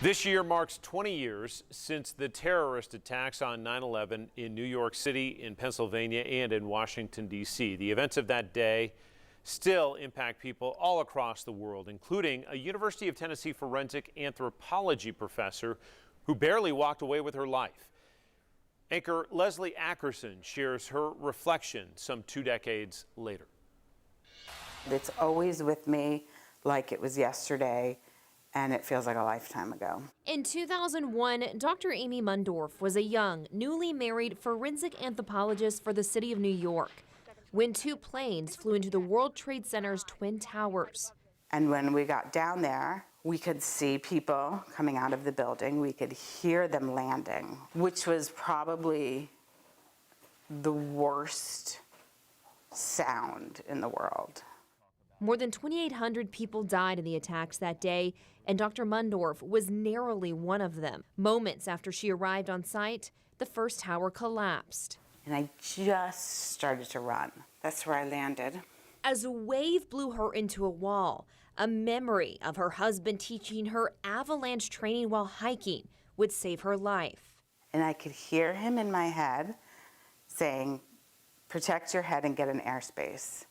This year marks 20 years since the terrorist attacks on 9/11 in New York City, in Pennsylvania, and in Washington, D.C. The events of that day still impact people all across the world, including a University of Tennessee forensic anthropology professor who barely walked away with her life. Anchor Leslie Ackerson shares her reflection some 2 decades later. It's always with me like it was yesterday, and it feels like a lifetime ago. In 2001, Dr. Amy Mundorff was a young, newly married forensic anthropologist for the city of New York when 2 planes flew into the World Trade Center's Twin Towers. And when we got down there, we could see people coming out of the building. We could hear them landing, which was probably the worst sound in the world. More than 2,800 people died in the attacks that day, and Dr. Mundorff was narrowly one of them. Moments after she arrived on site, the first tower collapsed. And I just started to run. That's where I landed. As a wave blew her into a wall, a memory of her husband teaching her avalanche training while hiking would save her life. And I could hear him in my head saying, "Protect your head and get an airspace."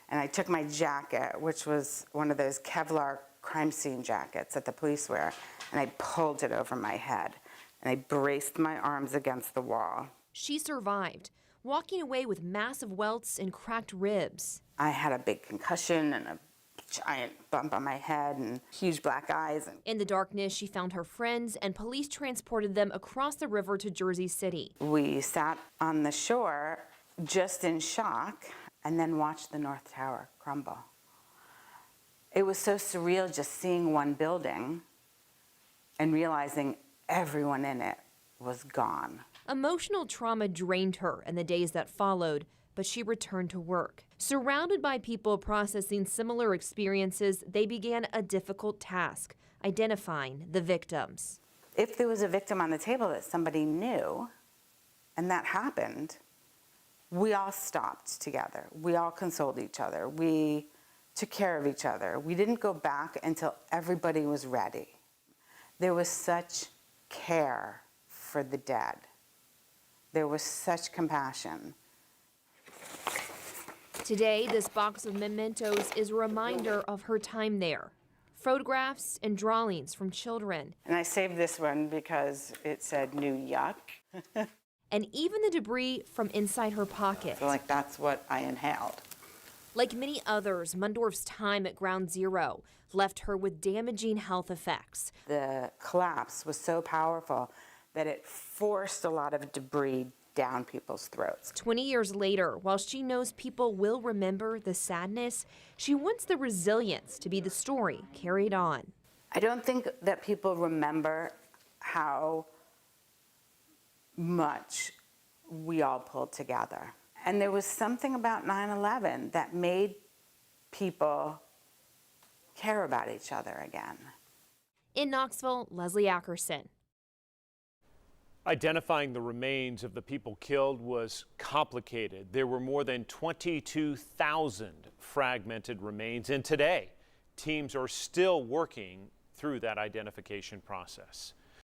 And I took my jacket, which was one of those Kevlar crime scene jackets that the police wear, and I pulled it over my head, and I braced my arms against the wall. She survived, walking away with massive welts and cracked ribs. I had a big concussion and a giant bump on my head and huge black eyes. In the darkness, she found her friends, and police transported them across the river to Jersey City. We sat on the shore just in shock and then watched the North Tower crumble. It was so surreal just seeing one building and realizing everyone in it was gone. Emotional trauma drained her in the days that followed, but she returned to work. Surrounded by people processing similar experiences, they began a difficult task, identifying the victims. If there was a victim on the table that somebody knew, and that happened, we all stopped together. We all consoled each other. We took care of each other. We didn't go back until everybody was ready. There was such care for the dead. There was such compassion. Today, this box of mementos is a reminder of her time there. Photographs and drawings from children. And I saved this one because it said "New Yuck." And even the debris from inside her pocket. So like that's what I inhaled. Like many others, Mundorff's time at Ground Zero left her with damaging health effects. The collapse was so powerful that it forced a lot of debris down people's throats. 20 years later, while she knows people will remember the sadness, she wants the resilience to be the story carried on. I don't think that people remember how much we all pulled together. And there was something about 9/11 that made people care about each other again. In Knoxville, Leslie Ackerson. Identifying the remains of the people killed was complicated. There were more than 22,000 fragmented remains, and today, teams are still working through that identification process.